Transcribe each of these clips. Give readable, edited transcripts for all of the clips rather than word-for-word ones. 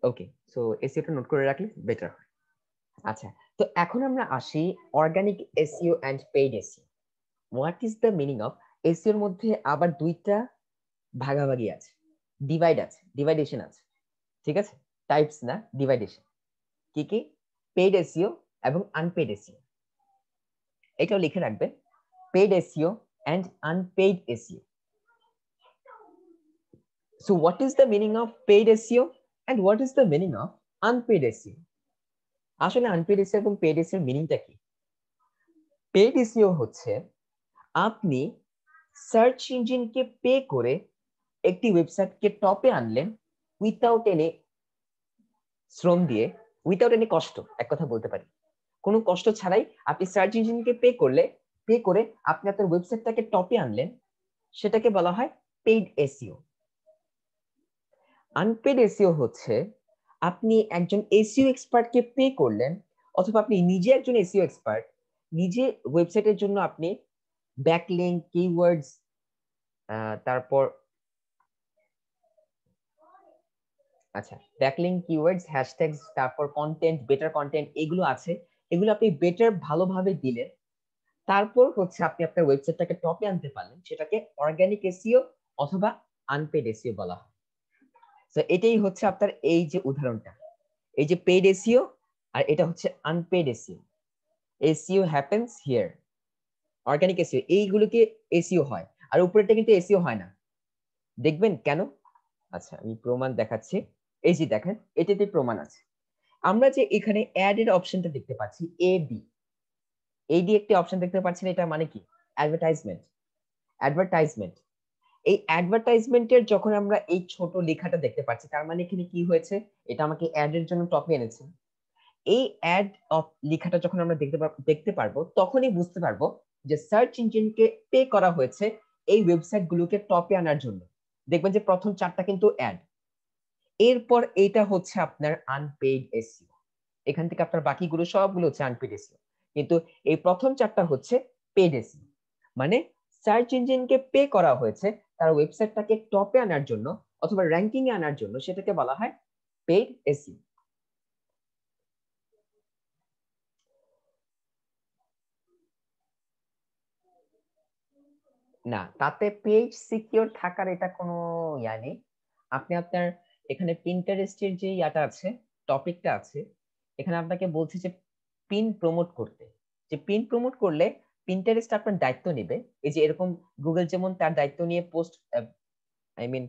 ওকে, so এসইওটা note করে রাখলে better হয়। আচ্ছা, তো এখন আমরা আসি organic SEO and paid SEO. What is the meaning of এসইওর মধ্যে আবার দুইটা ভাগাভাগি আছে, ডিভাইডেশন আছে, ঠিক আছে? টাইপস না, ডিভাইডেশন। কি কি? পেইড এসইও এবং আনপেইড এসইও। এটাও লিখে রাখবে, paid SEO and unpaid SEO. So what is the meaning of paid SEO and what is the meaning of unpaid SEO? আসলে আনপেইড এসইও এবং পেইড এসইও মিনিংটা কি? পেইড এসইও হচ্ছে আপনি সার্চ ইঞ্জিনকে পে করে একটি ওয়েবসাইটকে টপে আনলেন উইথাউট এনি শ্রম দিয়ে, উইথাউট এনি কষ্ট, এক কথা বলতে পারি। কোনো কষ্ট ছাড়াই আপনি সার্চ ইঞ্জিনকে পে করে আপনি আপনার ওয়েবসাইটটাকে টপে আনলেন, সেটাকে বলা হয় পেইড এসইও। আনপেইড এসইও হচ্ছে আপনি একজন এসইও এক্সপার্টকে পে করলেন, অথবা আপনি নিজে একজন এসইও এক্সপার্ট, নিজে ওয়েবসাইটের জন্য আপনি ব্যাকলিংক, কিওয়ার্ডস, তারপর আচ্ছা ব্যাকলিংক, কিওয়ার্ডস, হ্যাশট্যাগস, তারপর কন্টেন্ট, বেটার কন্টেন্ট, এগুলো আছে, এগুলো আপনি বেটার ভালোভাবে দিলেন, তারপর হচ্ছে আপনি আপনার ওয়েবসাইটটাকে টপে আনতে পারলেন, সেটাকে অর্গানিক এসইও অথবা আনপেইড এসইও বলা হয়। তো এটাই হচ্ছে আপনার এই যে উদাহরণটা, এই যে পেইড এসইও আর এটা হচ্ছে unpaid SEO. SEO happens here, organic SEO এইগুলোকে এসইও হয়, আর উপরেরটা কিন্তু এসইও হয় না। দেখবেন কেন? আচ্ছা আমি প্রমাণ দেখাচ্ছি। এই যে দেখেন, এটাতে প্রমাণ আছে। আমরা যে এখানে অ্যাড এর অপশনটা দেখতে পাচ্ছি, এডি, এডি একটি অপশন দেখতে পাচ্ছেন, এটা মানে কি? অ্যাডভার্টাইজমেন্ট। অ্যাডভার্টাইজমেন্ট, এই অ্যাডভার্টাইজমেন্টের যখন আমরা এই ছোট লেখাটা দেখতে পাচ্ছি, তার মানে এখানে কি হয়েছে? এটা আমাকে অ্যাড এর জন্য টপে এনেছে। এই অ্যাড অফ লেখাটা যখন আমরা দেখতে পারবো, তখনই বুঝতে পারবো যে সার্চ ইঞ্জিনকে পে করা হয়েছে এই ওয়েবসাইট গুলোকে টপে আনার জন্য। দেখবেন যে প্রথম চারটা কিন্তু অ্যাড, এরপর এটা হচ্ছে আপনার আনপেইড এসইও। এখান থেকে আপনার বাকিগুলো সবগুলো হচ্ছে আনপেইড এসইও, কিন্তু এই প্রথম চারটা হচ্ছে পেইড এসইও। মানে সার্চ ইঞ্জিনকে পে করা হয়েছে তার ওয়েবসাইটটাকে টপে আনার জন্য অথবা র্যাঙ্কিং এ আনার জন্য, সেটাকে বলা হয় পেইড এসইও। না, তাতে পেজ সিকিউর থাকার এটা কোনো ইয়া নেই। আপনি আপনার এখানে পিন্টারেস্টের যে ইয়াটা আছে, টপিকটা আছে, এখানে আপনাকে বলছে যে পিন প্রমোট করতে। যে পিন প্রমোট করলে পিন্টারেস্ট আপনার দায়িত্ব নেবে। এই যে এরকম গুগল যেমন তার দায়িত্ব নিয়ে পোস্ট, আই মিন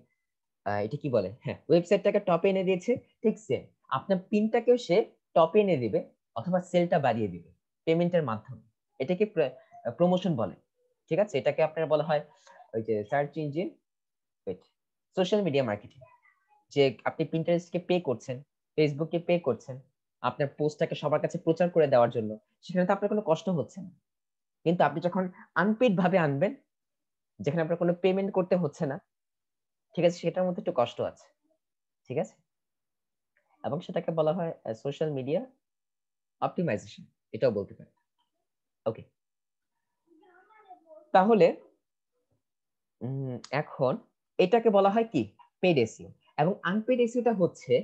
এটা কি বলে, হ্যাঁ, ওয়েবসাইটটাকে টপে এনে দিয়েছে, ঠিক সেম আপনার পিনটাকেও সে টপে এনে দিবে অথবা সেলটা বাড়িয়ে দিবে পেমেন্টের মাধ্যমে। এটাকে প্রমোশন বলে, ঠিক আছে? এটাকে আপনার বলা হয় ওই যে search engine, social media marketing. যে আপনি পিন্টারেস্টকে পে করছেন, ফেসবুককে পে করছেন আপনার পোস্টটাকে সবার কাছে প্রচার করে দেওয়ার জন্য, সেখানে তো আপনার কোনো কষ্ট হচ্ছে না। কিন্তু আপনি যখন আনপেইড ভাবে আনবেন, যেখানে আপনার কোনো পেমেন্ট করতে হচ্ছে না, ঠিক আছে, সেটার মধ্যে একটু কষ্ট আছে, ঠিক আছে? এবং সেটাকে বলা হয় সোশ্যাল মিডিয়া অপটিমাইজেশন, এটাও বলতে পারি। ওকে, তাহলে এখন এটাকে বলা হয় কি? Paid SEO. এবং আনপেড এসইওটা হচ্ছে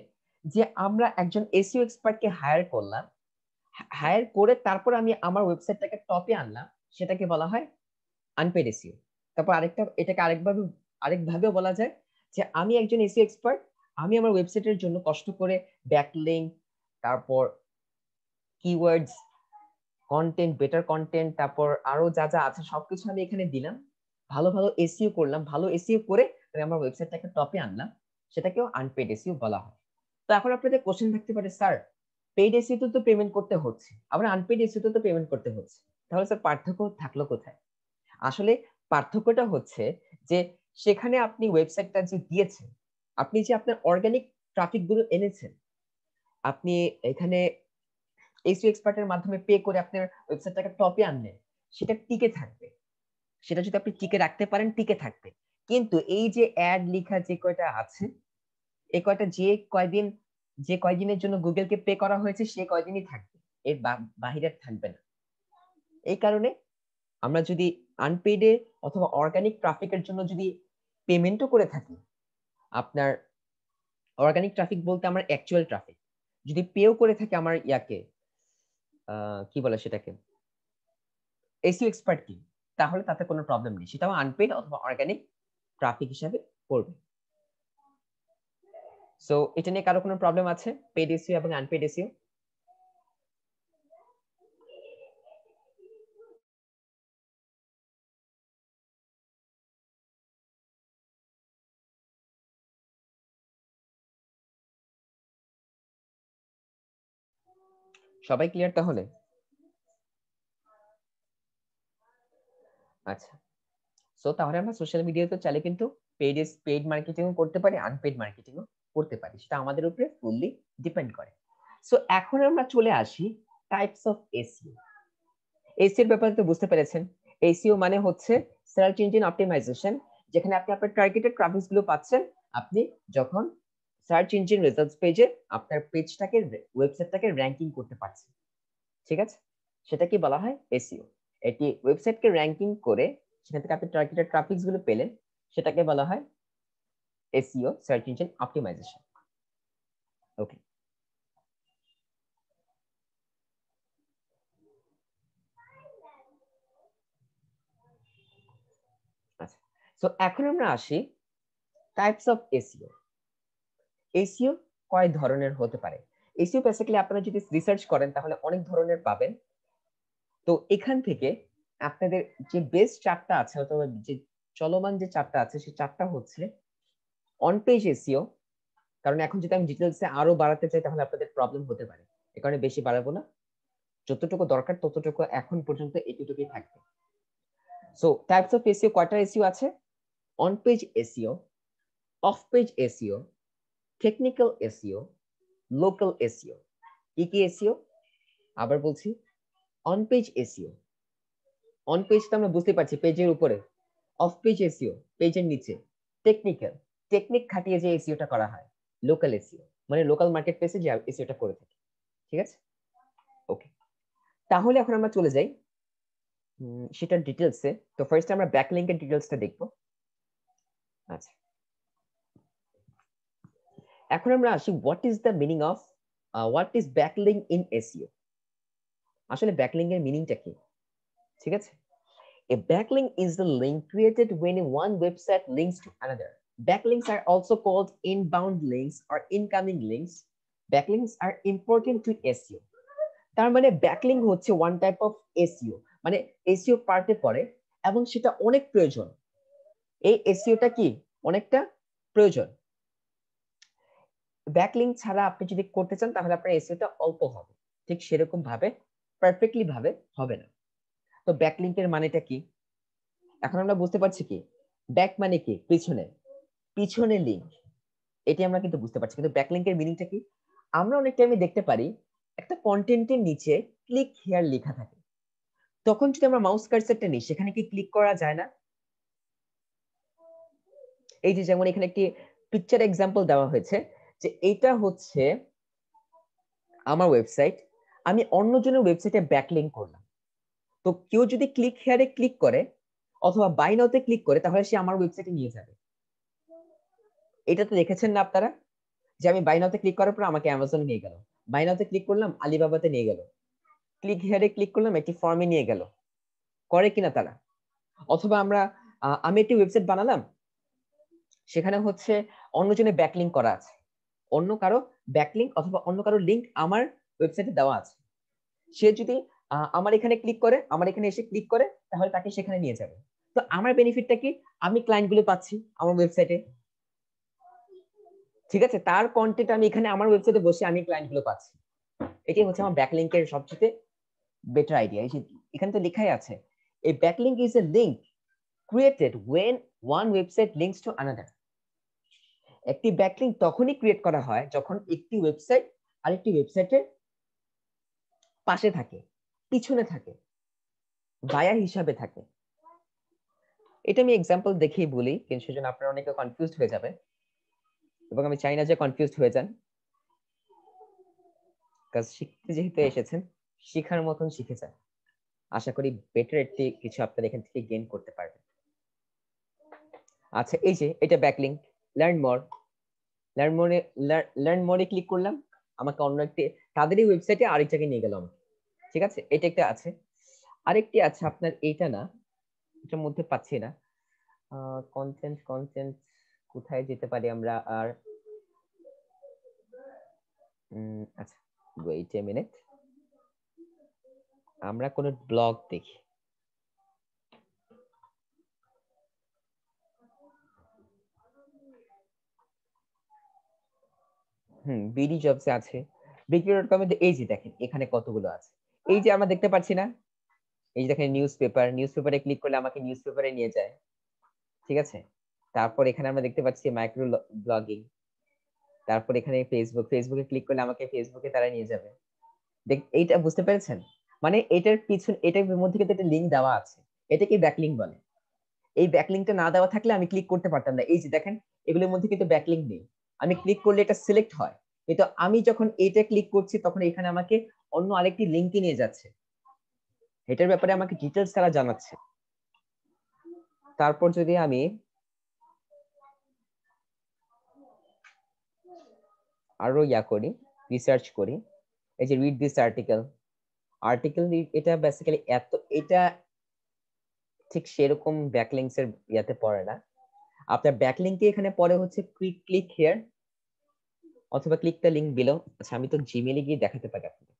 যে আমরা একজন এসইও এক্সপার্টকে হায়ার করলাম, হায়ার করে তারপর আমি আমার ওয়েবসাইটটাকে টপে আনলাম, সেটাকে বলা হয় আনপেড এসইও। তারপর আরেকটা, এটাকে আরেকভাবেও বলা যায় যে আমি একজন এসইও এক্সপার্ট, আমি আমার ওয়েবসাইটের জন্য কষ্ট করে ব্যাকলিংক, তারপর কিওয়ার্ডস, কন্টেন্ট, বেটার কন্টেন্ট, তারপর আরো যা যা আছে সবকিছু আমি এখানে দিলাম, ভালো ভালো এসইও করলাম, ভালো এসইও করে আমি আমার ওয়েবসাইটটাকে টপে আনলাম, সেটাকেও আনপেড এসইও বলা হয়। তো এখন আপনাদের কোশ্চেন থাকতে পারে, স্যার পেইড এসইও তো পেমেন্ট করতে হচ্ছে, আবার আনপেড এসইও তো পেমেন্ট করতে হচ্ছে, তাহলে স্যার পার্থক্য থাকলো কোথায়? আসলে পার্থক্যটা হচ্ছে যে সেখানে আপনি ওয়েবসাইটটা যে দিয়েছেন, আপনি যে আপনার অর্গানিক ট্রাফিক গুলো এনেছেন, আপনি এখানে এসইও এক্সপার্টের মাধ্যমে পে করে আপনার ওয়েবসাইটটাকে টপে আনলেন, সেটা টিকে থাকবে। সেটা যদি আপনি টিকে রাখতে পারেন, টিকে থাকবে। কিন্তু এই যে অ্যাড লেখা যে কয়টা আছে, এই কয়টা যে কয়দিনের জন্য গুগলকে পে করা হয়েছে, সে কয়দিনই থাকবে, এর বাহিরে থাকবে না। এই কারণে আমরা যদি আনপেইডে অথবা অর্গানিক ট্রাফিকের জন্য যদি পেমেন্টও করে থাকি, আপনার অর্গানিক ট্রাফিক বলতে আমার অ্যাকচুয়াল ট্রাফিক। যদি পেও করে থাকে আমার ইয়াকে কি বলে সেটাকে এসইও এক্সপার্ট কি, তাহলে তাতে কোনো প্রবলেম নেই, সেটাও আনপেড অথবা অর্গানিক ট্রাফিক হিসাবে পড়বে। সো এটা নিয়ে কারো কোনো প্রবলেম আছে, পেড এসইও এবং আনপেড এসইও? সবাই ক্লিয়ার তাহলে? আচ্ছা, সো তাহলে আমরা সোশ্যাল মিডিয়াতে চাইলে কিন্তু পেড মার্কেটিংও করতে পারি, আনপেড মার্কেটিংও করতে পারি, সেটা আমাদের উপরে ফুললি ডিপেন্ড করে। সো এখন আমরা চলে আসি টাইপস অফ এসইও। এসইও এর ব্যাপারে তো বুঝতে পেরেছেন, এসইও মানে হচ্ছে সার্চ ইঞ্জিন অপটিমাইজেশন, যেখানে আপনি আপনার টার্গেটেড ট্রাফিক গুলো পাচ্ছেন আপনি যখন সার্চ ইঞ্জিন রেজাল্টস পেজে আপনার পেজটাকে ওয়েবসাইটটাকে র‍্যাঙ্কিং করতে পারছেন, ঠিক আছে, সেটা কি বলা হয় এসইও। এটি ওয়েবসাইটকে র‍্যাঙ্কিং করে সেখান থেকে আপনি টার্গেটেড ট্রাফিকস গুলো পেলেন, সেটাকে বলা হয় এসইও, সার্চ ইঞ্জিন অপটিমাইজেশন। ওকে, আচ্ছা, সো এখন আমরা আসি টাইপস অফ এসইও। এসইও কয় ধরনের হতে পারে? এসইও বেসিক্যালি আপনারা যদি রিসার্চ করেন তাহলে অনেক ধরনের পাবেন। তো এখান থেকে আপনাদের যে বেস্ট চারটা আছে অথবা যে চলমান যে চারটা আছে সেই চারটা হচ্ছে অন পেজ এসইও। কারণ এখন যদি আমি ডিটেলসে আরো বাড়াতে চাই তাহলে আপনাদের প্রবলেম হতে পারে, এ কারণে বেশি বাড়াবো না, যতটুকু দরকার ততটুকু এখন পর্যন্ত এতটুকুই থাকবে। সো টাইপস অফ এসইও কয়টা এসইও আছে? On page SEO, of page SEO, technical SEO, local SEO. কি কি এসইও? আবার বলছি, on page SEO, on page তো আমরা বুঝতে পারছি পেজের উপরে, অফ পেজ এসইও পেজের নিচে, টেকনিক্যাল টেকনিক খাটিয়ে যে এসইওটা করা হয়, লোকাল এসইও মানে লোকাল মার্কেট প্লেসে যে এসইওটা করে থাকে, ঠিক আছে? ওকে, তাহলে এখন আমরা চলে যাই সেটার ডিটেলসে। তো ফার্স্ট আমরা ব্যাকলিংকের ডিটেলসটা দেখব। আচ্ছা, এখন আমরা আসি what is the meaning of what is backlink in SEO. আসলে ব্যাকলিং এর মিনিংটা কি, ঠিক আছে? A backlink is the link created when one website links to another. Backlinks are also called inbound links or incoming links. Backlinks are important to SEO. তার মানে backlink হচ্ছে one type of SEO, মানে SEO পার্টে পড়ে এবং সেটা অনেক প্রয়োজন। এই এসইওটা কি অনেকটা প্রয়োজন। ব্যাকলিংক ছাড়া আপনি যদি করতে চান তাহলে আপনার এসইওটা অল্প হবে, ঠিক সেরকম ভাবে পারফেক্টলি ভাবে হবে না। তো ব্যাকলিংকের মানেটা কি এখন আমরা বুঝতে পারছি কি? ব্যাক মানে কি পিছনে, পিছনে লিংক, এটি আমরা কিন্তু বুঝতে পারছি, কিন্তু ব্যাকলিংকের মিনিংটা কি? আমরা অনেক টাইমে দেখতে পারি একটা কন্টেন্টের নিচে ক্লিক হিয়ার লেখা থাকে, তখন যদি আমরা মাউস কার্সারটা নিই সেখানে কি ক্লিক করা যায় না? এই যে যেমন এখানে একটি পিকচার এক্সাম্পল দেওয়া হয়েছে যে এটা হচ্ছে আমার ওয়েবসাইট, আমি অন্যজনের ওয়েবসাইটে ব্যাকলিংক করলাম, তো কেউ যদি ক্লিক হিয়ারে ক্লিক করে অথবা বাই নাওতে ক্লিক করে তাহলে সে আমার ওয়েবসাইটে নিয়ে যাবে। এটা তো দেখেছেন না আপনারা, যে আমি বাই নাওতে ক্লিক করার পর আমাকে অ্যামাজন নিয়ে গেল, বাই নাওতে ক্লিক করলাম আলিবাবাতে নিয়ে গেল, ক্লিক হিয়ারে ক্লিক করলাম একটি ফর্মে নিয়ে গেল, করে কিনা তারা? অথবা আমরা আমি একটি ওয়েবসাইট বানালাম, সেখানে হচ্ছে অন্যজনের ব্যাকলিংক করা আছে, অন্য কারো ব্যাকলিংক অথবা অন্য কারো লিংক আমার ওয়েবসাইটে দেওয়া আছে, সে যদি আমার এখানে ক্লিক করে, আমার এখানে এসে ক্লিক করে, তাহলে তাকে সেখানে নিয়ে যাবে। তো আমার বেনিফিটটা কি? আমি ক্লায়েন্ট গুলো পাচ্ছি আমার ওয়েবসাইটে, ঠিক আছে, তার কন্টেন্ট আমি এখানে আমার ওয়েবসাইটে বসে আমি ক্লায়েন্ট গুলো পাচ্ছি। এটাই হচ্ছে আমার ব্যাকলিংকের সবচেয়ে বেটার আইডিয়া। এখানে তো লেখাই আছে, a backlink is a link created when one website links to another. একটি ব্যাকলিংক তখনই ক্রিয়েট করা হয় যখন একটি ওয়েবসাইট আরেকটি ওয়েবসাইটের পাশে থাকে, পিছনে থাকে, ভায়া হিসাবে থাকে। এটা আমি এক্সাম্পল দেখেই বলি, কিন্তু সেজন্য আপনারা অনেকে কনফিউজড হয়ে যাবে এবং আমি চাই না যে কনফিউজড হয়ে যান, কাজ শিখতে যেহেতু এসেছেন শিখার মতন শিখে যান, আশা করি বেটার একটি কিছু আপনারা এখান থেকে গেইন করতে পারবেন। আচ্ছা, এই যে এটা ব্যাকলিংক, লার্ন মোর। লার্ন মোরে ক্লিক করলাম, আমাকে অন্য একটি তাদেরই ওয়েবসাইটে আরেকটাকে নিয়ে গেল আমাকে। ঠিক আছে, এটা একটা আছে। আরেকটি আছে আপনার, এইটা না, এটার মধ্যে পাচ্ছি না। কন্টেন্ট কোথায় যেতে পারি আমরা আর? আচ্ছা, ওয়েট এ মিনিট, আমরা কোন ব্লগ দেখি। বিডি জবস আছে, বিক্রি.কম এ। এই যে দেখেন এখানে কতগুলো আছে, এই যে আমরা দেখতে পাচ্ছি না, এই যে দেখেন নিউজ পেপারে ক্লিক করলে আমাকে নিউজ পেপারে নিয়ে যায়। ঠিক আছে, তারপর এখানে আমরা দেখতে পাচ্ছি মাইক্রো ব্লগিং, তারপর এখানে ফেসবুকে ক্লিক করলে আমাকে ফেসবুকে তারা নিয়ে যাবে। এইটা বুঝতে পেরেছেন? মানে এটার পিছনে, এটার মধ্যে কিন্তু একটা লিংক দেওয়া আছে, এটাকে ব্যাকলিংক বলে। এই ব্যাকলিংকটা না দেওয়া থাকলে আমি ক্লিক করতে পারতাম না। এই যে দেখেন এগুলোর মধ্যে কিন্তু ব্যাকলিংক নেই, আমি ক্লিক করলে এটা সিলেক্ট হয়, কিন্তু আমি যখন এটা ক্লিক করছি তখন এখানে আমাকে অন্য আরেকটি লিংকে নিয়ে যাচ্ছে, এটার ব্যাপারে আমাকে ডিটেলস তারা জানাচ্ছে। তারপর যদি আমি আরো করি, রিসার্চ করি, এই যে রিড দিস আর্টিকেল, এটা বেসিক্যালি এটা ঠিক সেরকম ব্যাকলিংকস এর ইয়াতে পড়ে না। আপনার ব্যাকলিংকে এখানে পড়ে হচ্ছে ক্লিক হিয়ার অথবা ক্লিক দ্য লিংক বিলো। আচ্ছা, আমি তো জিমেইলে গিয়ে দেখাতে পারি আপনাকে।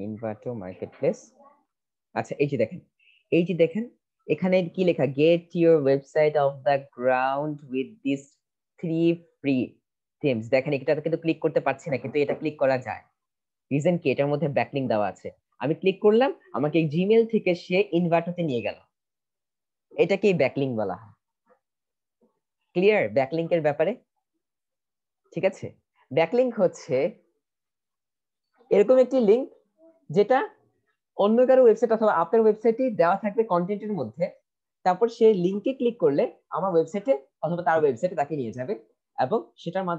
ইনভার্টো মার্কেটপ্লেস। আচ্ছা, এই যে দেখেন এখানে কি লেখা, get your website of the ground with this 3 free themes. দেখেন এটা কিন্তু ক্লিক করতে পারছি না, কিন্তু এটা ক্লিক করা যায়। রিজন কি, এটার মধ্যে ব্যাকলিংক দেওয়া আছে, আমি ক্লিক করলাম, আমাকে জিমেইল থেকে সে ইনভার্টোতে নিয়ে গেল, এটাকেই ব্যাকলিংক বলা হয়। ক্লিয়ার ব্যাকলিংকের ব্যাপারে? ঠিক আছে, ব্যাকলিংক হচ্ছে এরকম একটি লিংক যেটা অন্য কারো ওয়েবসাইট অথবা আপনার ওয়েবসাইটে দেওয়া থাকবে কন্টেন্টের মধ্যে, তারপর সেই লিংকে ক্লিক করলে আমার ওয়েবসাইটে অথবা তার ওয়েবসাইটে তাকে নিয়ে যাবে, এবং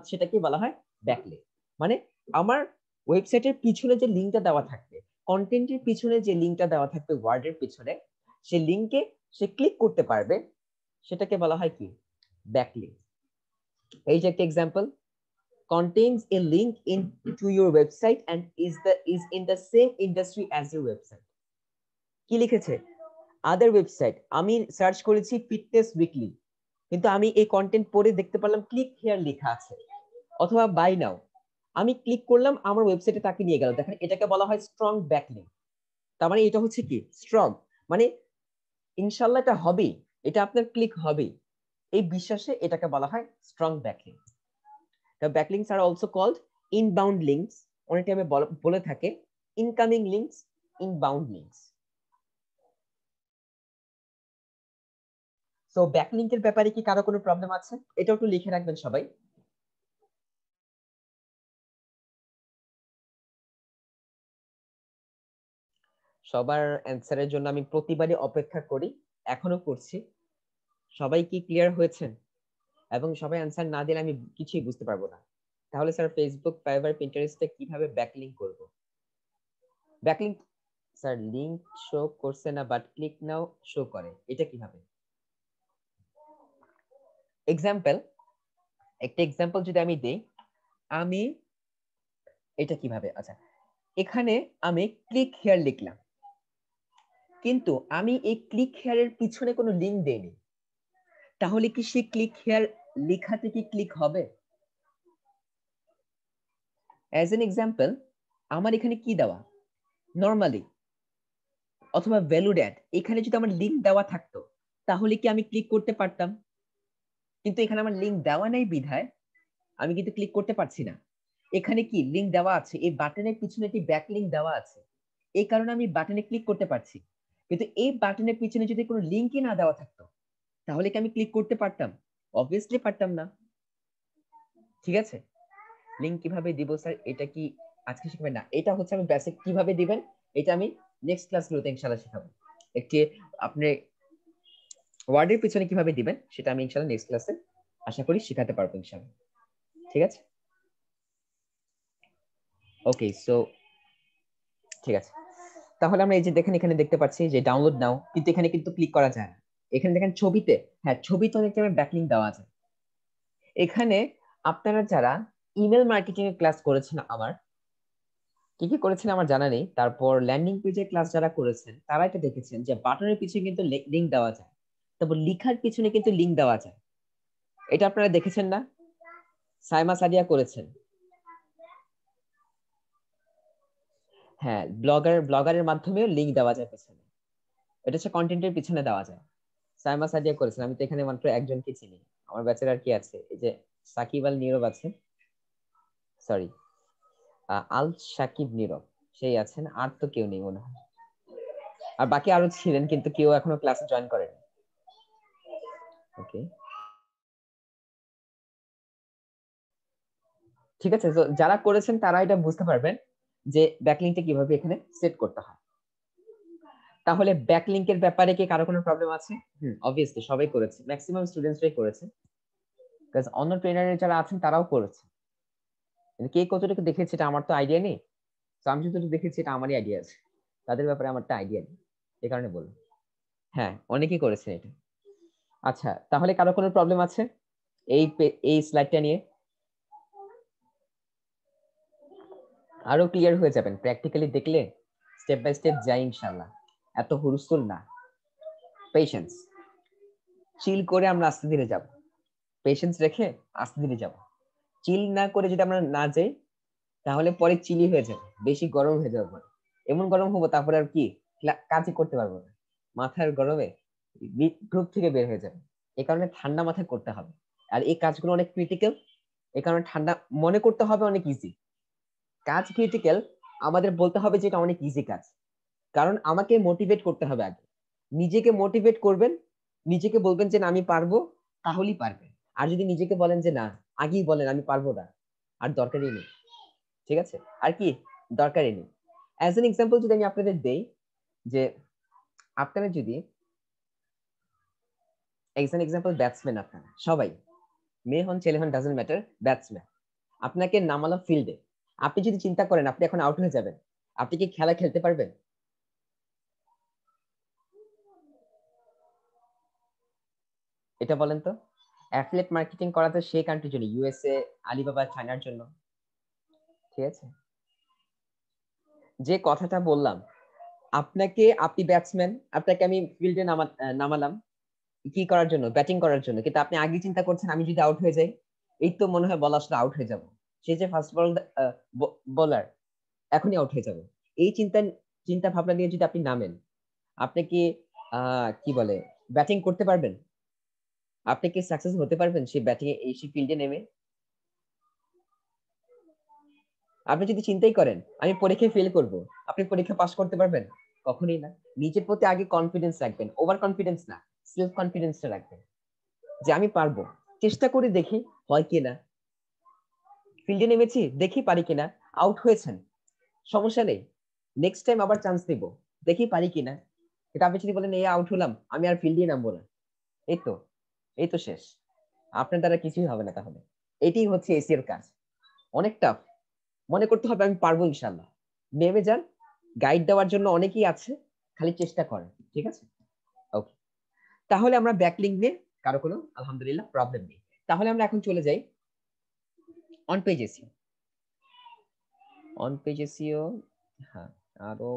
সেটাকে বলা হয় ব্যাকলিংক। মানে আমার ওয়েবসাইটের পিছনে যে লিংকটা দেওয়া থাকবে, কন্টেন্টের পিছনে যে লিংকটা দেওয়া থাকবে ওয়ার্ডের পিছনে, সেই লিংকে সে ক্লিক করতে পারবে, সেটাকে বলা হয় কি, ব্যাকলিংক। এই যে একটা example, contains a link into your website and is in the same industry as your website. কি লিখেছে, আদার ওয়েবসাইট, আমি সার্চ করেছি ফিটনেস উইকলি, কিন্তু আমি এই কন্টেন্ট পড়ে দেখতে পারলাম ক্লিক হিয়ার লেখা আছে, অথবা বাই নাও, আমি ক্লিক করলাম, আমার ওয়েবসাইটে তাকে নিয়ে গেল। দেখেন এটাকে বলা হয় স্ট্রং ব্যাকলিংক। তার মানে এটা হচ্ছে কি স্ট্রং, মানে ইনশাআল্লাহ এটা হবে, এটা আপনার ক্লিক হবে, এই বিশ্বাসে এটাকে বলা হয় strong backlink. The backlinks are also called inbound links, অনেক টাইমে বলে থাকে incoming links, inbound links. So ব্যাকলিংকের ব্যাপারে কি কারো কোনো প্রবলেম আছে? এটা একটু লিখে রাখবেন সবাই। সবার অ্যান্সারের জন্য আমি প্রতিবারই অপেক্ষা করি, এখনো করছি। সবাই কি ক্লিয়ার হয়েছেন? এবং সবাই অ্যান্সার না দিলে আমি কিছুই বুঝতে পারবো না। তাহলে স্যার ফেসবুক, ফাইবার, পিন্টারেস্টে কিভাবে ব্যাকলিংক করব? ব্যাকলিংক স্যার লিংক শো করছে না, বাট ক্লিক নাও শো করে, এটা কিভাবে? এক্সাম্পল, একটা এক্সাম্পল যদি আমি দেই, আমি এটা কিভাবে, আচ্ছা এখানে আমি ক্লিক হেয়ার লিখলাম, কিন্তু আমি এই ক্লিক হেয়ারের পিছনে কোনো লিংক দেইনি, তাহলে কি সেই ক্লিক হেয়ার লেখাতে কি ক্লিক হবে? অ্যাজ এন এক্সাম্পল, আমার এখানে কি দেওয়া নরমালি অথবা ভ্যালুড অ্যাড, এখানে যদি আমার লিংক দেওয়া থাকতো তাহলে কি আমি ক্লিক করতে পারতাম, কিন্তু এখানে আমার লিংক দেওয়া নাই বিধায় আমি কিন্তু ক্লিক করতে পারছি না। এখানে কি লিংক দেওয়া আছে, এই বাটনের পিছনে একটি ব্যাক লিংক দেওয়া আছে, এই কারণে আমি বাটনে ক্লিক করতে পারছি, কিন্তু এই বাটনের পিছনে যদি কোনো লিংকই না দেওয়া থাকতো তাহলে কি আমি ক্লিক করতে পারতাম? অবভিয়াসলি পারতাম না। ঠিক আছে, লিংক কিভাবে দিব স্যার, এটা কি আজকে শিখবেন না, এটা হচ্ছে আমি বেসিক কিভাবে দিবেন এটা আমি নেক্সট ক্লাসগুলোতে ইনশাআল্লাহ শেখাবো। একটি আপনি ওয়ার্ডের পিছনে কিভাবে দিবেন সেটা আমি ইনশাআল্লাহ নেক্সট ক্লাসে আশা করি শেখাতে পারবো ইনশাআল্লাহ। ঠিক আছে, ওকে। সো ঠিক আছে, তাহলে আমরা এই যে দেখেন এখানে দেখতে পাচ্ছি যে ডাউনলোড নাও, কিন্তু এখানে কিন্তু ক্লিক করা যায় না। এখানে দেখেন ছবিতে, হ্যাঁ ছবিতে অনেক টাইমে ব্যাকলিংক দেওয়া যায়। এখানে আপনারা যারা ইমেল মার্কেটিং এর ক্লাস করেছেন, আমার কি কি করেছেন আমার জানা নেই, তারপর ল্যান্ডিং পেজের ক্লাস যারা করেছেন তারা এটা দেখেছেন যে বাটনের পিছনে কিন্তু লিংক দেওয়া যায়, তারপর লিখার পিছনে কিন্তু লিংক দেওয়া যায়। এটা আপনারা দেখেছেন না? সাইমা সাদিয়া করেছেন। হ্যাঁ, ব্লগারের মাধ্যমেও লিংক দেওয়া যায় পিছনে। এটা হচ্ছে কন্টেন্টের পিছনে দেওয়া যায়। সাইমা সাদিয়া করেছেন, আমি তো এখানে মাত্র একজনকে চিনি। আমার ব্যাচের আর কি আছে, এই যে সাকিব আল নীরব আছে, সরি আল সাকিব নীরব, সেই আছেন, আর তো কেউ নেই মনে হয়। আর বাকি আরো ছিলেন কিন্তু কেউ এখনো ক্লাসে জয়েন করেনি। ওকে, ঠিক আছে। তো যারা করেছেন তারা এটা বুঝতে পারবেন যে ব্যাকলিংকটা কিভাবে এখানে সেট করতে হয়। তাহলে ব্যাকলিংকের ব্যাপারে কি কারো কোনো প্রবলেম আছে? অবভিয়াসলি সবাই করেছে, ম্যাক্সিমাম স্টুডেন্টসরাই করেছে, কারণ অন্য ট্রেনারের যারা আছেন তারাও করেছে। কিন্তু কে কতটুকু দেখেছে এটা আমার তো আইডিয়া নেই। তো আমি যতটুকু দেখেছি এটা আমারই আইডিয়া আছে, তাদের ব্যাপারে আমার একটা আইডিয়া নেই, এই কারণে বললাম। হ্যাঁ, অনেকেই করেছে এটা। আচ্ছা, তাহলে কারো কোনো প্রবলেম আছে এই এই স্লাইডটা নিয়ে? আরো ক্লিয়ার হয়ে যাবেন প্র্যাকটিক্যালি দেখলে, স্টেপ বাই স্টেপ যাই ইনশাআল্লাহ। এত হুড়স্থুল না, পেশেন্স, চিল করে আমরা আস্তে ধীরে যাব, পেশেন্স রেখে আস্তে ধীরে যাব। চিল না করে যদি আমরা না যাই তাহলে পরে চিলি হয়ে যাবে, বেশি গরম হয়ে যাবে পরে। এমন গরম হবো তারপরে আর কি কাজই করতে পারবো না, মাথার গরমে গ্রুপ থেকে বের হয়ে যাবে। এই কারণে ঠান্ডা মাথায় করতে হবে। আর এই কাজগুলো অনেক ক্রিটিক্যাল, এই কারণে ঠান্ডা মনে করতে হবে অনেক ইজি। কাজ ক্রিটিক্যাল, আমাদের বলতে হবে যে এটা অনেক ইজি কাজ, কারণ আমাকে মোটিভেট করতে হবে আগে। নিজেকে মোটিভেট করবেন, নিজেকে বলবেন যে না আমি পারবো, তাহলেই পারবেন। আর যদি নিজেকে বলেন যে না, আগেই বলেন আমি পারবো না, আর দরকারই নেই। ঠিক আছে, আর কি দরকারই নেই। অ্যাজ এন এক্সাম্পল যদি আমি আপনাদের দেই, যে আপনারা যদি এজ এন এক্সাম্পল ব্যাটসম্যান, আপনারা সবাই মেয়ে হন ছেলে হন ডাজন্ট ম্যাটার, ব্যাটসম্যান, আপনাকে নামালাম ফিল্ডে, আপনি যদি চিন্তা করেন আপনি এখন আউট হয়ে যাবেন, আপনি কি খেলা খেলতে পারবেন? এটা বলেন তো। অ্যাফিলিয়েট মার্কেটিং করা তো সেই কান্ট্রির জন্য, ইউএসএ, আলিবাবা, চায়নার জন্য। ঠিক আছে, যে কথাটা বললাম, আপনাকে, আপনি ব্যাটসম্যান, আপনাকে আমি ফিল্ডে নামালাম কি করার জন্য? ব্যাটিং করার জন্য। কিন্তু আপনি আগে চিন্তা করছেন আমি যদি আউট হয়ে যাই, এই তো মনে হয় বল আসলে আউট হয়ে যাব, সে যে ফার্স্ট বল বোলার, এখনই আউট হয়ে যাব। এই চিন্তা চিন্তা ভাবনা নিয়ে যদি আপনি নামেন, আপনি কি কি বলে ব্যাটিং করতে পারবেন? আপনি কি সাকসেস হতে পারবেন সেই ব্যাটিং এ, এই সেই ফিল্ডে নেমে? আপনি যদি চিন্তাই করেন আমি পরীক্ষায় ফেল করব, আপনি পরীক্ষা পাস করতে পারবেন? কখনোই না। নিজের প্রতি আগে কনফিডেন্স রাখবেন, ওভার কনফিডেন্স না, সেলফ কনফিডেন্সটা রাখবেন, যে আমি পারবো, চেষ্টা করে দেখি হয় কিনা। ফিল্ডে নেমেছি, দেখি পারি কিনা। আউট হয়েছেন, সমস্যা নেই, নেক্সট টাইম আবার চান্স দিব, দেখি পারি কিনা। এটা আপনি যদি বলেন এই আউট হলাম আমি আর ফিল্ডে নামবো না, এই তো, এই তো শেষ, আপনার দ্বারা কিছুই হবে না। তাহলে এটাই হচ্ছে এসি এর কাজ, অনেক টাফ। মনে করতে হবে আমি পারবো ইনশাল্লাহ, নেমে যান, গাইড দেওয়ার জন্য অনেকেই আছে, খালি চেষ্টা করেন। ঠিক আছে, ওকে। তাহলে আমরা ব্যাকলিংক নিয়ে কারো কোনো আলহামদুলিল্লাহ প্রবলেম নেই। তাহলে আমরা এখন চলে যাই on page SEO. On page SEO, হ্যাঁ, আরো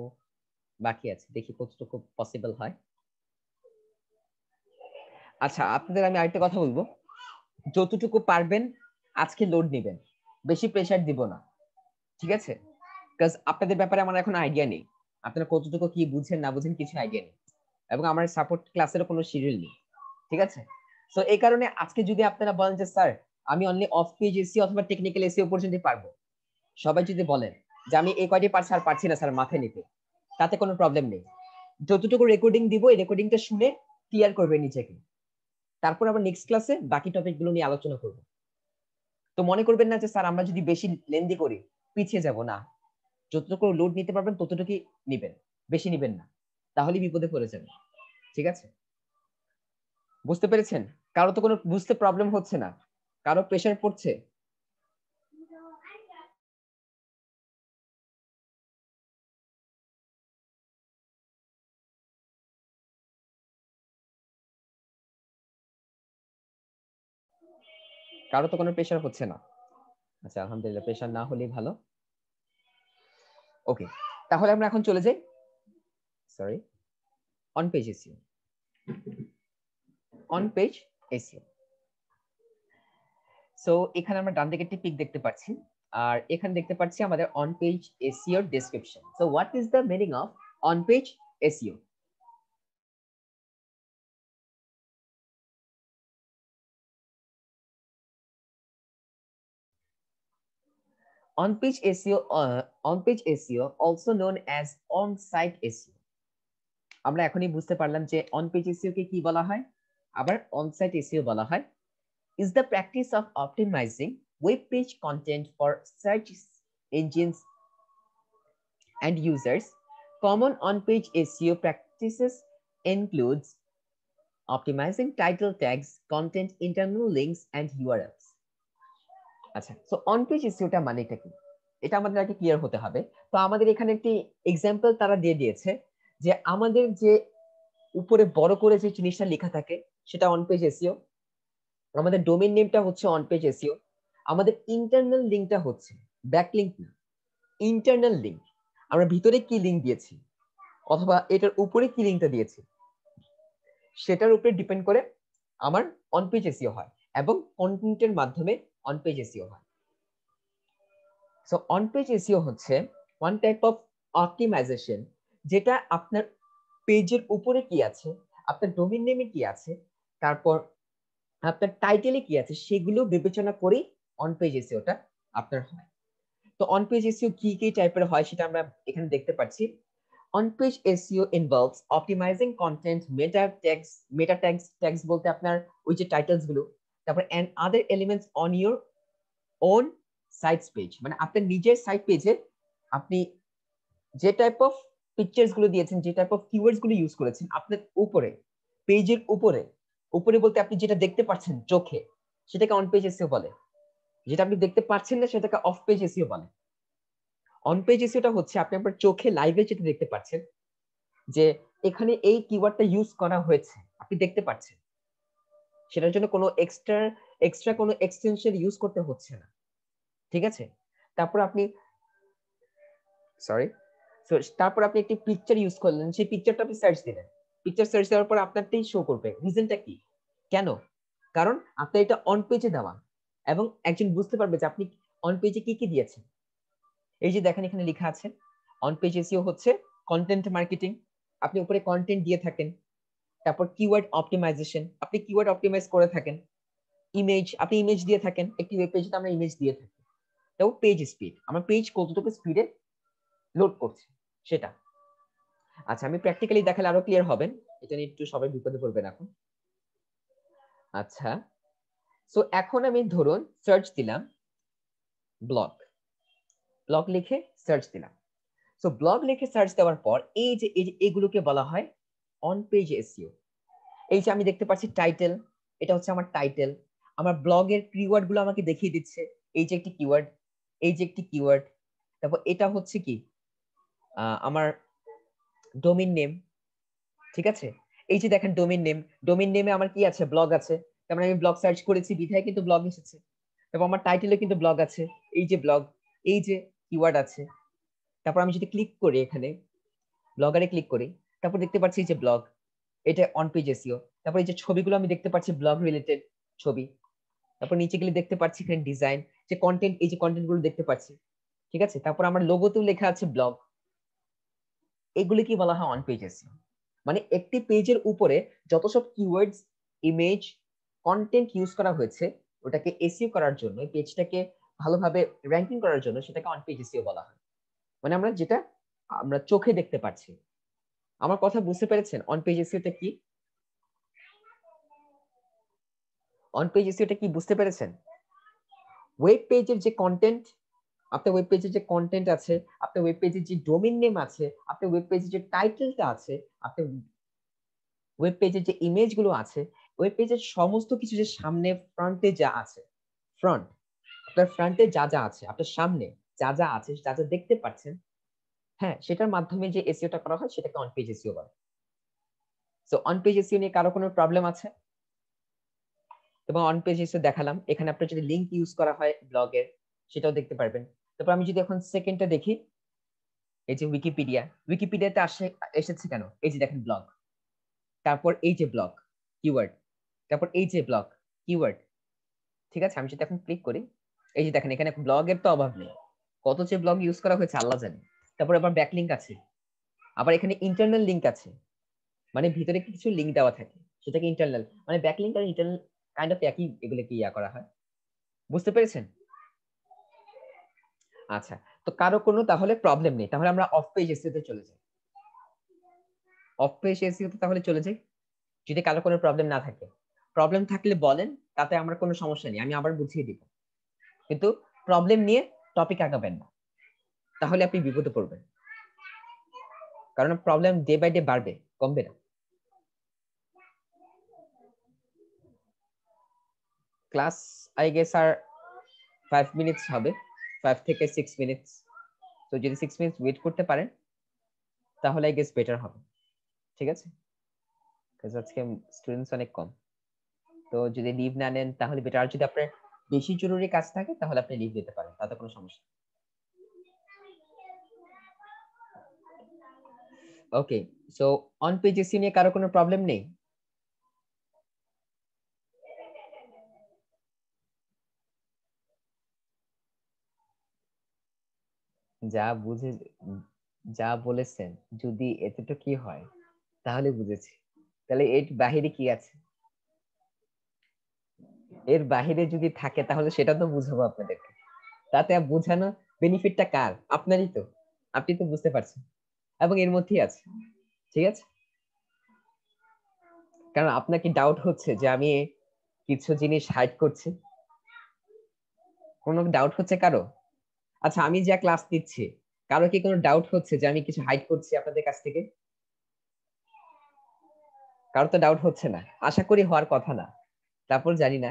বাকি আছে, দেখি কতটুকু পসিবল হয়। আচ্ছা, আপনাদের আমি আরেকটা কথা বলবো, যতটুকু পারবেন আজকে লোড নেবেন, বেশি প্রেসার দিব না। ঠিক আছে, কাজ আপনাদের ব্যাপারে আমার এখন আইডিয়া নেই, আপনারা কতটুকু কি বুঝেন না বুঝেন কিছু আইডিয়া নেই, এবং আমার সাপোর্ট ক্লাসেরও কোনো শিডিউল নেই। ঠিক আছে, তো এই কারণে আজকে যদি আপনারা বলেন যে স্যার আমি অনলি অফ পেজ এসি অথবা টেকনিক্যাল এসিও পর্যন্ত পারবো, সবাই যদি বলেন যে আমি এই কয়টি পারছি আর পারছি না স্যার মাথায় নিতে, তাতে কোনো প্রবলেম নেই। যতটুকু রেকর্ডিং দিব এই রেকর্ডিংটা শুনে ক্লিয়ার করবে নিজেকে, তারপর আবার নেক্সট ক্লাসে বাকি টপিক গুলো নিয়ে আলোচনা করব। তো মনে করবেন না যে স্যার আমরা যদি বেশি লেন্দি করি পিছিয়ে যাব, না, যতটুকু লোড নিতে পারবেন ততটুকুই নিবেন, বেশি নিবেন না, তাহলে বিপদে পড়ে যাবেন। ঠিক আছে, বুঝতে পেরেছেন? কারো তো কোনো বুঝতে প্রবলেম হচ্ছে না, কারো প্রেসার পড়ছে? কারো তো কোনো প্রেসার হচ্ছে না। আচ্ছা, আলহামদুলিল্লাহ, প্রেসার না হলেই ভালো। ওকে, তাহলে আমরা এখন চলে যাই, sorry, on page SEO. On page SEO, so এখানে আমরা ডান দিকে একটি পিক দেখতে পাচ্ছি, আর এখানে দেখতে পাচ্ছি আমাদের on page SEO description. So what is the meaning of on page SEO? On-page SEO, on-page SEO, also known as on-site SEO. আমরা এখনই বুঝতে পারলাম যে on-page SEO কে কি বলা হয়, আবার on-site SEO বলা হয়। Is the practice of optimizing web page content for search engines and users. Common on-page SEO practices includes optimizing title tags, content internal links, and URLs. আচ্ছা, সো on-page SEO টা মানেটা কি? এটা আমাদের আগে clear হতে হবে। তো আমাদের এখানে একটি এক্সাম্পল তারা দিয়ে দিয়েছে যে আমাদের যে উপরে বড় করে যে জিনিসটা লেখা থাকে সেটা অন পেজ এসইও, আমাদের ডোমেইন নেমটা হচ্ছে অন পেজ এসইও, আমাদের ইন্টারনাল লিংকটা হচ্ছে ব্যাকলিংক না, ইন্টারনাল লিংক, আমরা ভিতরে কি লিংক দিয়েছি অথবা এটার উপরে কি লিংকটা দিয়েছি সেটার উপরে ডিপেন্ড করে আমার অন পেজ এসইও হয় এবং কন্টেন্টের মাধ্যমে অন পেজ এসইও হয়। সো অন পেজ এসইও হচ্ছে ওয়ান টাইপ অফ অপটিমাইজেশন, যেটা আপনার পেজের উপরে কি আছে, আপনার ডোমেইন নেমে কি আছে, তারপর আপনার টাইটেলে কি আছে সেগুলো বিবেচনা করে অন পেজ এসইওটা আপনার হয়। তো অন পেজ এসইও কি কি টাইপের হয় সেটা আমরা এখানে দেখতে পাচ্ছি। On page SEO involves optimising content, meta tags বলতে আপনার ওই যে টাইটেলস গুলো, তারপর and other elements on your own sites page, মানে আপনার নিজের সাইট পেজে আপনি যে টাইপ অফ পিকচার্স গুলো দিয়েছেন, যে টাইপ অফ কিওয়ার্ডস গুলো ইউজ করেছেন আপনার উপরে, পেজের উপরে, উপরে বলতে আপনি যেটা দেখতে পাচ্ছেন চোখে সেটাকে অন পেজ এসইও বলে, যেটা আপনি দেখতে পাচ্ছেন না সেটাকে অফ পেজ এসইও বলে। অন পেজ এসইওটা হচ্ছে আপনি আপনার চোখে লাইভে যেটা দেখতে পাচ্ছেন যে এখানে এই কিওয়ার্ডটা ইউজ করা হয়েছে, আপনি দেখতে পাচ্ছেন, সেটার জন্য কোনো এক্সট্রা কোনো এক্সটেনশন ইউজ করতে হচ্ছে না, ঠিক আছে? তারপর আপনি, সরি, সো তারপর আপনি একটি পিকচার ইউজ করলেন, সেই পিকচারটা আপনি সার্চ দিলেন, পিকচার সার্চ দেওয়ার পর আপনারটাই শো করবে, রিজনটা কি, কেন? কারণ আপনার এটা অন পেজে দেওয়া এবং একজন বুঝতে পারবে যে আপনি অন পেজে কি কি দিয়েছেন। এই যে দেখেন এখানে লেখা আছে অন পেজ এসইও হচ্ছে কন্টেন্ট মার্কেটিং, আপনি উপরে কন্টেন্ট দিয়ে থাকেন, তারপর কিওয়ার্ড অপটিমাইজেশন, আপনি কিওয়ার্ড অপটিমাইজ করে থাকেন, ইমেজ, আপনি ইমেজ দিয়ে থাকেন, একটি ওয়েব পেজে আমরা ইমেজ দিয়ে থাকি, তারপর পেজ স্পিড, আমার পেজ কতটুকু স্পিডে লোড করছে সেটা। আচ্ছা, আমি প্র্যাকটিক্যালি দেখালে আরো ক্লিয়ার হবেন, এটা নিয়ে একটু সবাই বিপদে পড়বেন এখন। আচ্ছা, সো এখন আমি ধরুন সার্চ দিলাম ব্লগ, ব্লগ লিখে সার্চ দিলাম। সো ব্লগ লিখে সার্চ দেওয়ার পর এই যে এগুলোকে বলা হয় অন পেজ এসইও। এই যে আমি দেখতে পাচ্ছি টাইটেল, এটা হচ্ছে আমার টাইটেল, আমার ব্লগের কিওয়ার্ড গুলো আমাকে দেখিয়ে দিচ্ছে, এই যে একটি কিওয়ার্ড, এই যে একটি কিওয়ার্ড, তারপর এটা হচ্ছে কি আমার ডোমেইন নেম, ঠিক আছে? এই যে দেখেন ডোমেইন নেম, ডোমেইন নেমে আমার কি আছে, ব্লগ আছে, তার মানে আমি ব্লগ সার্চ করেছি বিধায় কিন্তু ব্লগ এসেছে। তারপর আমার টাইটেলে কিন্তু ব্লগ আছে, এই যে ব্লগ, এই যে কিওয়ার্ড আছে। তারপর আমি যদি ক্লিক করি এখানে ব্লগারে ক্লিক করি, তারপর দেখতে পাচ্ছি যে ব্লগ, এটা অন পেজ এসইও। তারপর এই যে ছবিগুলো আমি দেখতে পাচ্ছি ব্লগ রিলেটেড ছবি, তারপর নিচে গেলে দেখতে পাচ্ছি এখানে ডিজাইন, যে কন্টেন্ট, এই যে কন্টেন্ট গুলো দেখতে পাচ্ছি, ঠিক আছে? তারপর আমার লোগোতেও লেখা আছে ব্লগ, এগুলি কি বলা হয় অন পেজ এসইও। মানে একটি পেজের উপরে যত সব কিওয়ার্ডস, ইমেজ, কন্টেন্ট ইউজ করা হয়েছে ওটাকে এসইও করার জন্য, পেজটাকে ভালোভাবে র‍্যাঙ্কিং করার জন্য সেটাকে অন পেজ এসইও বলা হয়। মানে আমরা যেটা আমরা চোখে দেখতে পাচ্ছি। আমার কথা বুঝতে পেরেছেন অন পেজ এসইওটা কি? অন পেজ এসইওটা কি বুঝতে পেরেছেন? ওয়েব পেজের যে কন্টেন্ট, আপনার ওয়েব পেজে যে কন্টেন্ট আছে, আপনার ওয়েব পেজে যে ডোমেইন নেম আছে, আপনার ওয়েব পেজে যে টাইটেলটা আছে, আপনার ওয়েব পেজে যে ইমেজ গুলো আছে, ওয়েব পেজের সমস্ত কিছু যে সামনে ফ্রন্টে যা আছে, ফ্রন্ট আপনার ফ্রন্টে যা যা আছে, আপনার সামনে যা যা আছে, যা যা দেখতে পাচ্ছেন, হ্যাঁ, সেটার মাধ্যমে যে এসইওটা করা হয় সেটাকে অন পেজ এসইও বলে। সো অন পেজ এসইও নিয়ে কারো কোনো প্রবলেম আছে? এবং অন পেজ এসইও দেখালাম। এখানে আপনার যদি লিংক ইউজ করা হয় ব্লগের, সেটাও দেখতে পারবেন। তারপর আমি যদি এখন সেকেন্ডটা দেখি, এই যে উইকিপিডিয়া, উইকিপিডিয়াতে এসেছে কেন? এই যে দেখেন ব্লগ, তারপর এই যে ব্লগ কিওয়ার্ড, তারপর এই যে ব্লগ কিওয়ার্ড। ঠিক আছে, আমি যদি এখন ক্লিক করি, এই যে দেখেন এখানে ব্লগের তো অভাব নেই, কত যে ব্লগ ইউজ করা হয়েছে আল্লাহ জানে। তারপর আবার ব্যাকলিংক আছে, আবার এখানে ইন্টারনাল লিংক আছে, মানে ভিতরে কিছু লিংক দেওয়া থাকে, সেটাকে ইন্টারনাল, মানে ব্যাকলিংক আর ইন্টারনাল কাইন্ড অফ একই, এগুলোকে ইয়া করা হয়। বুঝতে পেরেছেন? আচ্ছা, তো কারো কোনো তাহলে প্রবলেম নেই, তাহলে আমরা অফ পেজ এসইও তে চলে যাই। অফ পেজ এসইও তে তাহলে চলে যাই, যদি কারো কোনো প্রবলেম না থাকে। প্রবলেম থাকলে বলেন, তাতে আমার কোনো সমস্যা নেই, আমি আবার বুঝিয়ে দিব। কিন্তু প্রবলেম নিয়ে টপিক আগাবেন না, তাহলে আপনি বিপদে পড়বেন। কারণ প্রবলেম ডে বাই ডে বাড়বে, কমবে না। ক্লাস আই গেস আর 5 মিনিটস হবে, 5 থেকে 6 মিনিটস। তো যদি 6 মিনিটস ওয়েট করতে পারেন তাহলে আই গেস বেটার হবে। ঠিক আছে, কারণ আজকে স্টুডেন্টস অনেক কম, তো যদি লিভ না নেন তাহলে বেটার। আর যদি আপনার বেশি জরুরি কাজ থাকে তাহলে আপনি লিভ দিতে পারেন, তাতে কোনো সমস্যা। ওকে, সো অন পেজ এসইও নিয়ে কারো কোনো প্রবলেম নেই? যা বুঝে, যা বলেছেন যদি এতটুকুই হয় তাহলে বুঝেছি, তাহলে এর বাহিরে কি আছে? এর বাহিরে যদি থাকে তাহলে সেটা তো বুঝাবো আপনাদেরকে, তাতে বোঝানো বেনিফিটটা কার? আপনারই তো, আপনি তো বুঝতে পারছেন, এবং এর মধ্যেই আছে। ঠিক আছে, কারণ আপনার কি ডাউট হচ্ছে যে আমি কিছু জিনিস হাইড করছি? কোনো ডাউট হচ্ছে কারো? আচ্ছা, আমি যা ক্লাস নিচ্ছি, কারো কি কোনো ডাউট হচ্ছে যে আমি কিছু হাইড করছি আপনাদের কাছ থেকে? কারো তো ডাউট হচ্ছে না, আশা করি হওয়ার কথা না। তারপর জানি না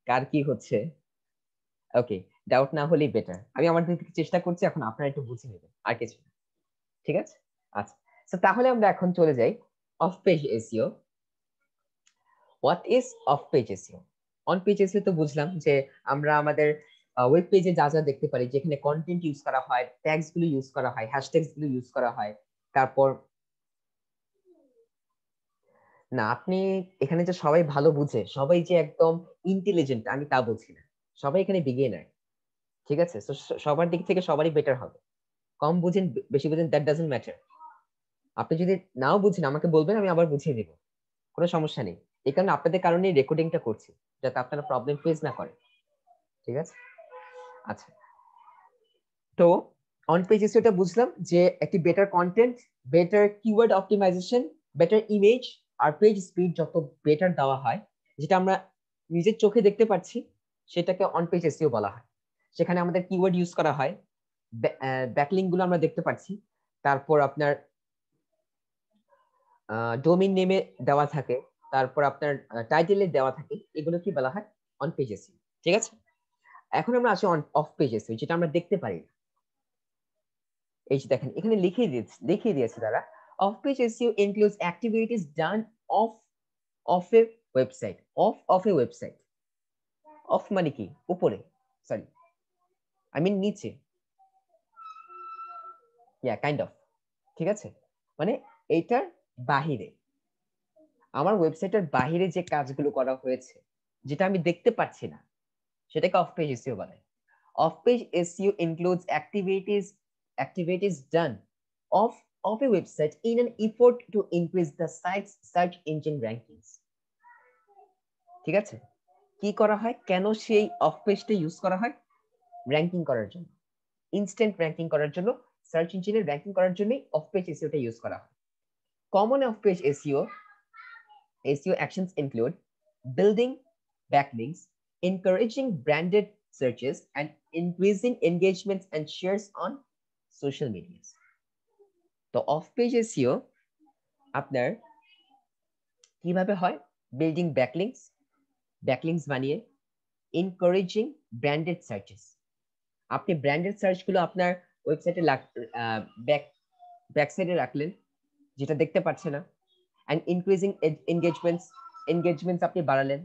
কার কি হচ্ছে। ওকে, ডাউট না হলেই বেটার, আমি আমার দিক থেকে চেষ্টা করছি, এখন আপনারা একটু বুঝে নেবেন, আর কিছু না। ঠিক আছে, আচ্ছা। তো তাহলে আমরা এখন চলে যাই of page SEO. What is of page SEO? On page SEO তো বুঝলাম যে আমরা আমাদের ওয়েব পেজে যা যা দেখতে পারি, যেখানে কন্টেন্ট ইউজ করা হয়, ট্যাগস গুলো ইউজ করা হয়, হ্যাশট্যাগস গুলো ইউজ করা হয়। তারপর না, আপনি এখানে যে সবাই ভালো বুঝে, সবাই যে একদম ইন্টেলিজেন্ট আমি তা বলছি না, সবাই এখানে বিগিনার। ঠিক আছে, তো সবার দিক থেকে সবারই বেটার হবে। কম বুঝেন বেশি বুঝেন দ্যাট ডাজন্ট ম্যাটার। আপনি যদি নাও বুঝেন আমাকে বলবেন, আমি আবার বুঝিয়ে দিব, কোনো সমস্যা নেই। এই কারণে আপনাদের কারণেই রেকর্ডিংটা করছি, যাতে আপনারা প্রবলেম ফেস না করেন। ঠিক আছে, আচ্ছা। তো অন পেজ এসইওটা বুঝলাম যে একটি better content, better keyword optimisation, better image আর পেজ স্পিড যত বেটার দেওয়া হয়, যেটা আমরা নিজের চোখে দেখতে পাচ্ছি, সেটাকে অন পেজ এসইও বলা হয়। সেখানে আমাদের কিওয়ার্ড ইউজ করা হয়, ব্যাকলিংক গুলো আমরা দেখতে পাচ্ছি, তারপর আপনার ডোমেইন নেমে দেওয়া থাকে, তারপর আপনার টাইটেলে দেওয়া থাকে, এগুলো কি বলা হয়? On page SEO. ঠিক আছে, এখন আমরা আসি অন অফ পেজ এসইও, যেটা আমরা দেখতে পারি না। এই যে দেখেন এখানে লিখিয়ে দিয়েছে তারা, of page SEO includes activities done of of A website. Of A website, of মানে কি? উপরে, সরি আই মিন নিচে, ইয়া কাইন্ড অফ। ঠিক আছে, মানে এইটার বাহিরে, আমার ওয়েবসাইটের বাহিরে যে কাজগুলো করা হয়েছে, যেটা আমি দেখতে পাচ্ছি না, সেটাকে অফ পেজ এসইও বলে। Of page SEO includes activities done off of a website in an effort to increase the site's search engine rankings. ঠিক আছে, কি করা হয়, কেন সেই অফ পেজটা ইউজ করা হয়? র্যাঙ্কিং করার জন্য, ইনস্ট্যান্ট র্যাঙ্কিং করার জন্য, সার্চ ইঞ্জিনের র্যাঙ্কিং করার জন্যই অফ পেজ এসইওটা ইউজ করা হয়। Common of page SEO actions include building backlinks, encouraging branded searches, and increasing engagements and shares on social media. তো অফ পেজ এসইও আপনার কিভাবে হয়? বিল্ডিং ব্যাকলিংস বানিয়ে এনকারেজিং ব্র্যান্ডেড সার্চেস। আপনি ব্র্যান্ডেড সার্চগুলো আপনার ওয়েবসাইটে ব্যাক সাইডে রাখলেন, যেটা দেখতে পাচ্ছে না, অ্যান্ড ইনক্রিজিং এনগেজমেন্টস আপনি বাড়ালেন,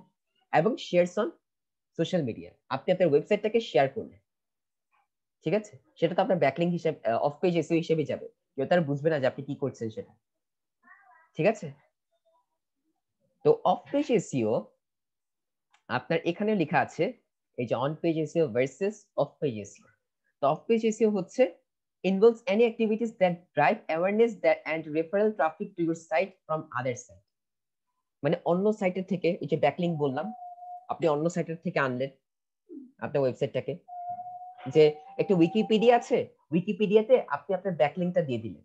এবং শেয়ারস অন সোশ্যাল মিডিয়া, আপনি আপনার ওয়েবসাইটটাকে শেয়ার করলেন। ঠিক আছে, সেটা তো আপনার ব্যাকলিং হিসেবে অফ পেজ এসইও হিসেবে যাবে, কেউ তার বুঝবে না যে আপনি কি করছেন সেটা। ঠিক আছে, তো অফ পেজ এসইও আপনার এখানে লেখা আছে এই যে on page SEO versus of page SEO. তো অফ পেজ এসইও হচ্ছে involves any activities that drive awareness that and referral traffic to your site from other site। মানে অন্য সাইটের থেকে, এই যে ব্যাকলিং বললাম, আপনি অন্য সাইটের থেকে আনলেন আপনার ওয়েবসাইটটাকে, যে একটা উইকিপিডিয়া আছে, উইকিপিডিয়াতে আপনি আপনার ব্যাকলিংটা দিয়ে দিলেন,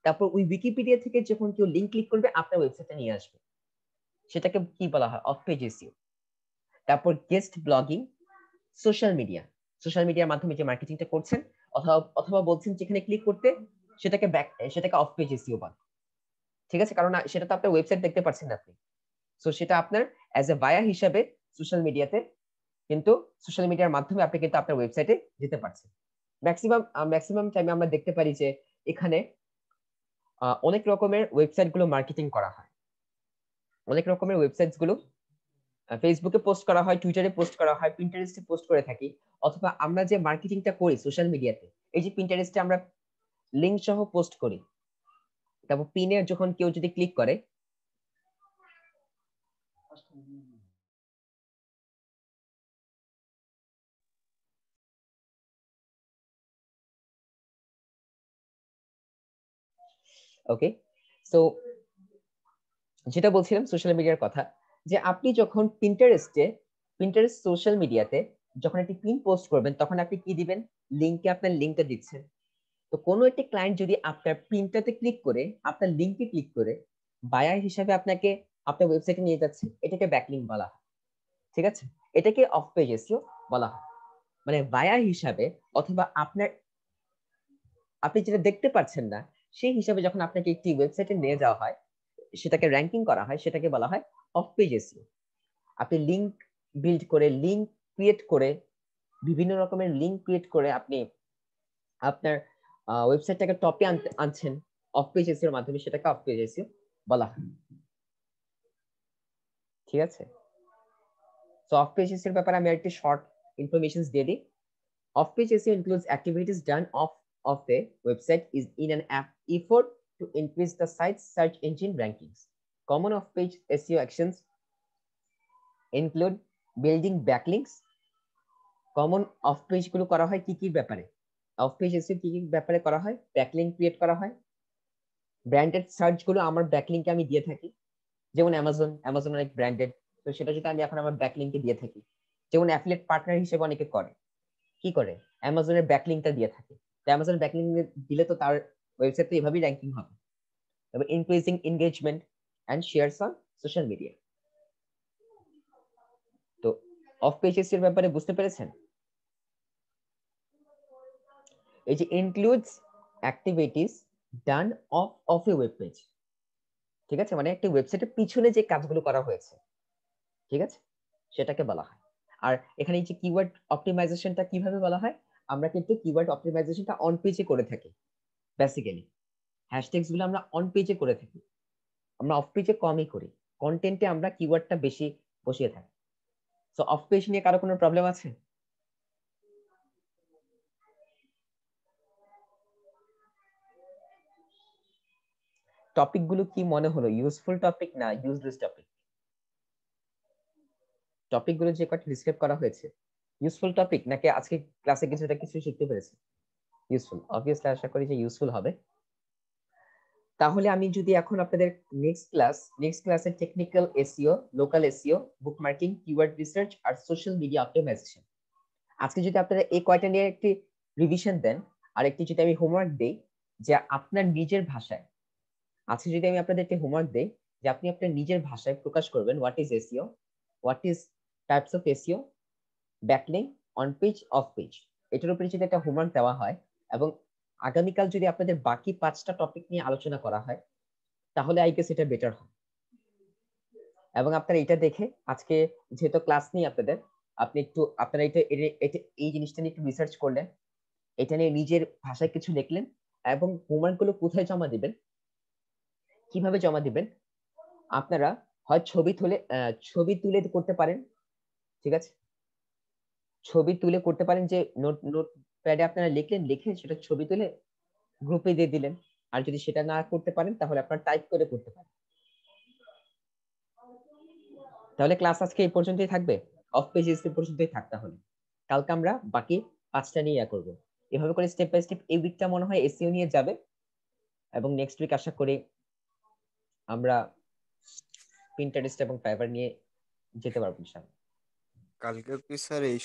তারপর ওই উইকিপিডিয়া থেকে যখন কেউ লিংক ক্লিক করবে আপনার ওয়েবসাইটে নিয়ে আসবে, সেটাকে কি বলা হয়? Of page SEO. তারপর গেস্ট ব্লগিং, সোশ্যাল মিডিয়ার মাধ্যমে যে মার্কেটিংটা করছেন অথবা বলছেন যেখানে ক্লিক করতে, সেটাকে অফ পেজ এসইও বলে। ঠিক আছে, কারণ সেটা তো আপনার ওয়েবসাইট দেখতে পাচ্ছেন আপনি, সো সেটা আপনার অ্যাজ এ বায়ার হিসাবে সোশ্যাল মিডিয়াতে, কিন্তু সোশ্যাল মিডিয়ার মাধ্যমে আপনি কিন্তু আপনার ওয়েবসাইটে যেতে পারছেন। ম্যাক্সিমাম টাইমে আমরা দেখতে পারি যে এখানে অনেক রকমের ওয়েবসাইট গুলো মার্কেটিং করা হয়, অনেক রকমের ওয়েবসাইট গুলো ফেসবুকে পোস্ট করা হয়, টুইটারে পোস্ট করা হয়, পিন্টারেস্টে পোস্ট করে থাকি, অথবা আমরা যে মার্কেটিংটা করি সোশ্যাল মিডিয়াতে, এই যে পিন্টারেস্টে আমরা লিংক সহ পোস্ট করি, তারপর পিনে যখন কেউ যদি ক্লিক করে, ওকে, সো যেটা বলছিলাম সোশ্যাল মিডিয়ার কথা, যে আপনি যখন পিন্টারেস্ট সোশ্যাল মিডিয়াতে যখন একটি পিন পোস্ট করবেন, তখন আপনি কি দিবেন? লিংকে আপনার লিংকটা দিচ্ছেন। তো কোনো একটি ক্লায়েন্ট যদি আপনার পিনটাতে ক্লিক করে, আপনার লিংকে ক্লিক করে বায়ার হিসাবে আপনাকে আপনার ওয়েবসাইটে নিয়ে যাচ্ছে, এটাকে ব্যাকলিং বলা হয়। ঠিক আছে, এটাকে অফ পেজ এসইও বলা হয়। মানে বায়ার হিসাবে অথবা আপনি যেটা দেখতে পাচ্ছেন না সেই হিসাবে যখন আপনাকে একটি ওয়েবসাইটে নিয়ে যাওয়া হয়, সেটাকে র্যাঙ্কিং করা হয়, সেটাকে বলা হয় অফ পেজ এসইও। আপনি লিংক বিল্ড করে, লিংক ক্রিয়েট করে, বিভিন্ন রকমের লিংক ক্রিয়েট করে আপনি আপনার ওয়েবসাইটটাকে টপে আনছেন অফ পেজ এসইও এর মাধ্যমে, সেটাকে অফ পেজ এসইও বলা হয়। ঠিক আছে, সো অফ পেজ এসইও এর ব্যাপারে আমি একটি শর্ট ইনফরমেশনস দিয়ে দিই। Of page SEO includes activities done off the website is in an effort to increase the site's search engine rankings. Common off-page SEO actions include building backlinks. Common of page গুলো করা হয় কি কি ব্যাপারে? Of page SEO কি কি ব্যাপারে করা হয়? ব্যাকলিংক ক্রিয়েট করা হয়, ব্র্যান্ডেড সার্চ গুলো আমার ব্যাকলিংকে আমি দিয়ে থাকি, যেমন অ্যামাজন অনেক ব্র্যান্ডেড, তো সেটা যদি আমি এখন আমার ব্যাকলিংকে দিয়ে থাকি, যেমন অ্যাফিলিয়েট পার্টনার হিসেবে অনেকে করে, কি করে? অ্যামাজনের ব্যাকলিংকটা দিয়ে থাকে, তো অ্যামাজন ব্যাকলিং দিলে তো তার ওয়েবসাইট তো এভাবেই র্যাঙ্কিং হবে। তবে increasing engagement and shares on social media. তো অফ পেজ এসইও এর ব্যাপারে বুঝতে পেরেছেন? এই যে includes activities done off a web page. ঠিক আছে, মানে একটা ওয়েবসাইটের পিছনে যে কাজগুলো করা হয়েছে, ঠিক আছে, সেটাকে বলা হয়। আর এখানে এই যে কিওয়ার্ড অপটিমাইজেশনটা কিভাবে বলা হয়? আমরা কিন্তু কিওয়ার্ড অপটিমাইজেশনটা অন পেজে করে থাকি বেসিক্যালি, হ্যাশট্যাগস গুলো আমরা অন পেজে করে থাকি, আমরা অফ পেজে কমই করি, কন্টেন্টে আমরা কিওয়ার্ডটা বেশি বসিয়ে থাকি। সো অফ পেজ নিয়ে কারো কোনো প্রবলেম আছে? টপিক গুলো কি মনে হলো? ইউজফুল টপিক না ইউজলেস টপিক? টপিক গুলো যে কটা ডিসক্রাইব করা হয়েছে ইউজফুল টপিক, নাকি আজকে ক্লাসে কিছু শিখতে পেরেছে? ইউজফুল, অবভিয়াসলি আশা করি যে ইউজফুল হবে। তাহলে আমি যদি এখন আপনাদের নেক্সট ক্লাসে টেকনিক্যাল এসইও, লোকাল এসইও, বুক মার্কিং, কিওয়ার্ড রিসার্চ আর সোশ্যাল মিডিয়া অপটিমাইজেশন, আজকে যদি আপনারা এই কয়টা নিয়ে একটি রিভিশন দেন, আর একটি যদি আমি হোমওয়ার্ক দেই যে আপনার নিজের ভাষায়, আজকে যদি আমি আপনাদেরকে হোমওয়ার্ক দেই যে আপনি আপনার নিজের ভাষায় প্রকাশ করবেন what is SEO, what is types of SEO, backlink, on page, of page, এটার উপরে যদি একটা হোমওয়ার্ক দেওয়া হয়, এবং আগামীকাল যদি আপনাদের বাকি 5টা টপিক নিয়ে আলোচনা করা হয়, তাহলে আই গেস এটা বেটার হয়। এবং আপনারা এটা দেখে আজকে যেহেতু ক্লাস নেই আপনাদের, আপনারা এটা এই জিনিসটা নিয়ে একটু রিসার্চ করলেন, এটা নিয়ে নিজের ভাষায় কিছু লিখলেন এবং হোমওয়ার্ক গুলো কোথায় জমা দিবেন, কিভাবে জমা দিবেন, আপনারা হয় ছবি তুলে করতে পারেন, ঠিক আছে, ছবি তুলে করতে পারেন, যে নোট প্যাডে আপনারা লিখলেন, লিখে সেটা ছবি তুলে গ্রুপে দিয়ে দিলেন। আর যদি সেটা না করতে পারেন তাহলে আপনারা টাইপ করে করতে পারেন। তাহলে ক্লাস আজকে এই পর্যন্তই থাকবে, অফ পেজেস এই পর্যন্তই থাক। তাহলে কালকে আমরা বাকি 5টা নিয়ে করব। এভাবে করে স্টেপ বাই স্টেপ এই উইকটা মনে হয় এসইও নিয়ে যাবে, এবং নেক্সট উইক আশা করি আমরা পিন্টারেস্ট এবং ফাইবার নিয়ে যেতে পারবো ইনশাআল্লাহ। কালকে কি স্যার এই